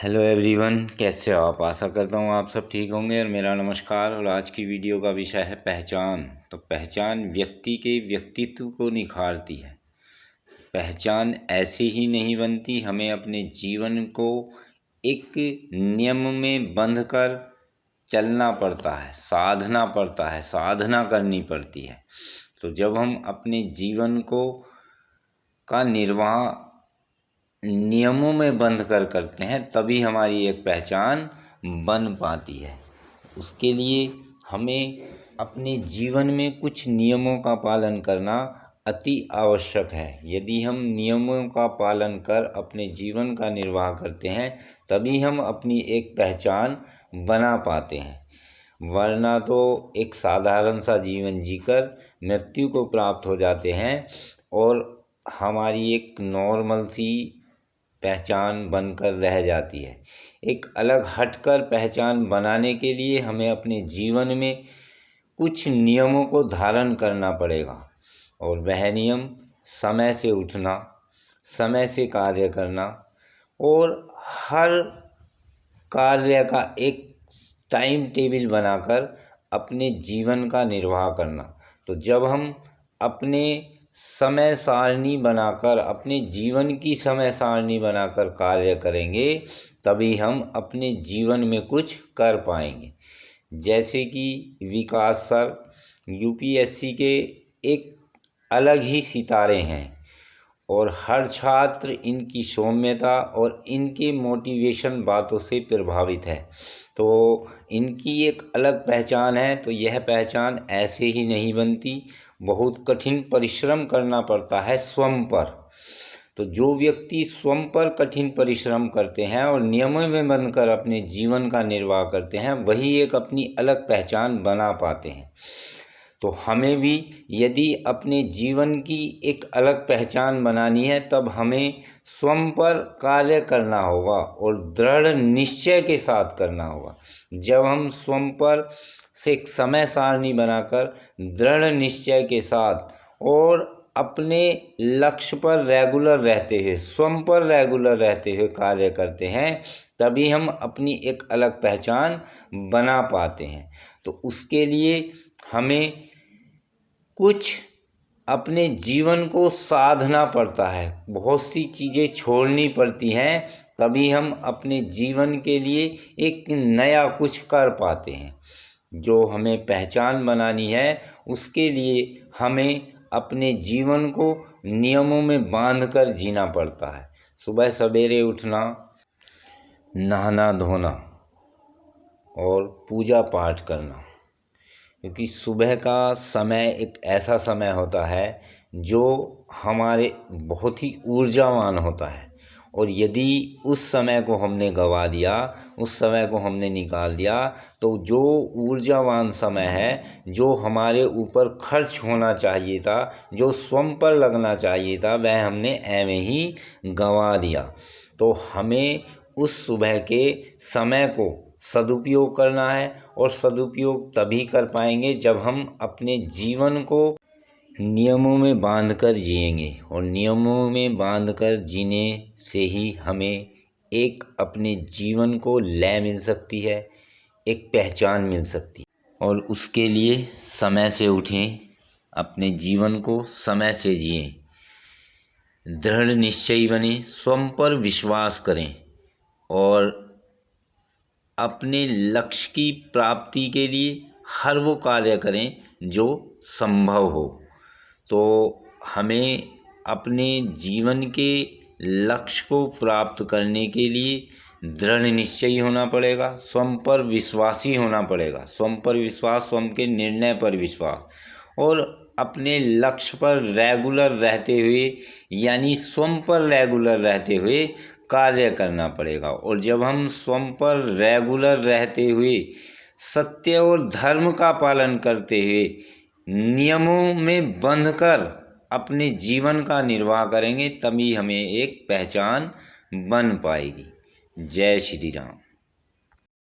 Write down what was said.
Hello everyone, कैसे हो आप। आशा करता हूँ आप सब ठीक होंगे और मेरा नमस्कार। और आज की वीडियो का विषय है पहचान। तो पहचान व्यक्ति के व्यक्तित्व को निखारती है। पहचान ऐसे ही नहीं बनती, हमें अपने जीवन को एक नियम में बंध कर चलना पड़ता है, साधना पड़ता है, साधना करनी पड़ती है। तो जब हम अपने जीवन का निर्वाह नियमों में बंध कर करते हैं तभी हमारी एक पहचान बन पाती है। उसके लिए हमें अपने जीवन में कुछ नियमों का पालन करना अति आवश्यक है। यदि हम नियमों का पालन कर अपने जीवन का निर्वाह करते हैं तभी हम अपनी एक पहचान बना पाते हैं, वरना तो एक साधारण सा जीवन जीकर मृत्यु को प्राप्त हो जाते हैं और हमारी एक नॉर्मल सी पहचान बनकर रह जाती है। एक अलग हटकर पहचान बनाने के लिए हमें अपने जीवन में कुछ नियमों को धारण करना पड़ेगा और वह नियम समय से उठना, समय से कार्य करना और हर कार्य का एक टाइम टेबल बनाकर अपने जीवन का निर्वाह करना। तो जब हम अपने समय सारणी बनाकर, अपने जीवन की समय सारणी बनाकर कार्य करेंगे तभी हम अपने जीवन में कुछ कर पाएंगे। जैसे कि विकास सर यूपीएससी के एक अलग ही सितारे हैं और हर छात्र इनकी सौम्यता और इनके मोटिवेशन बातों से प्रभावित है। तो इनकी एक अलग पहचान है। तो यह पहचान ऐसे ही नहीं बनती, बहुत कठिन परिश्रम करना पड़ता है स्वयं पर। तो जो व्यक्ति स्वयं पर कठिन परिश्रम करते हैं और नियमों में बंधकर अपने जीवन का निर्वाह करते हैं वही एक अपनी अलग पहचान बना पाते हैं। तो हमें भी यदि अपने जीवन की एक अलग पहचान बनानी है तब हमें स्वयं पर कार्य करना होगा और दृढ़ निश्चय के साथ करना होगा। जब हम स्वयं पर से एक समय सारणी बनाकर दृढ़ निश्चय के साथ और अपने लक्ष्य पर रेगुलर रहते हुए, स्वयं पर रेगुलर रहते हुए कार्य करते हैं तभी हम अपनी एक अलग पहचान बना पाते हैं। तो उसके लिए हमें कुछ अपने जीवन को साधना पड़ता है, बहुत सी चीज़ें छोड़नी पड़ती हैं तभी हम अपने जीवन के लिए एक नया कुछ कर पाते हैं। जो हमें पहचान बनानी है उसके लिए हमें अपने जीवन को नियमों में बांधकर जीना पड़ता है। सुबह सवेरे उठना, नहाना धोना और पूजा पाठ करना, क्योंकि सुबह का समय एक ऐसा समय होता है जो हमारे बहुत ही ऊर्जावान होता है और यदि उस समय को हमने गंवा दिया, उस समय को हमने निकाल दिया तो जो ऊर्जावान समय है, जो हमारे ऊपर खर्च होना चाहिए था, जो स्वयं पर लगना चाहिए था, वह हमने ऐਵੇਂ ही गंवा दिया। तो हमें उस सुबह के समय को सदुपयोग करना है और सदुपयोग तभी कर पाएंगे जब हम अपने जीवन को नियमों में बांधकर जिएंगे और नियमों में बांधकर जीने से ही हमें एक अपने जीवन को लय मिल सकती है, एक पहचान मिल सकती है। और उसके लिए समय से उठें, अपने जीवन को समय से जिएं, दृढ़ निश्चयी बने, स्वयं पर विश्वास करें और अपने लक्ष्य की प्राप्ति के लिए हर वो कार्य करें जो संभव हो। तो हमें अपने जीवन के लक्ष्य को प्राप्त करने के लिए दृढ़ निश्चयी होना पड़ेगा, स्वयं पर विश्वासी होना पड़ेगा, स्वयं पर विश्वास, स्वयं के निर्णय पर विश्वास और अपने लक्ष्य पर रेगुलर रहते हुए, यानी स्वयं पर रेगुलर रहते हुए कार्य करना पड़ेगा। और जब हम स्वयं पर रेगुलर रहते हुए सत्य और धर्म का पालन करते हुए नियमों में बंधकर अपने जीवन का निर्वाह करेंगे तभी हमें एक पहचान बन पाएगी। जय श्री राम।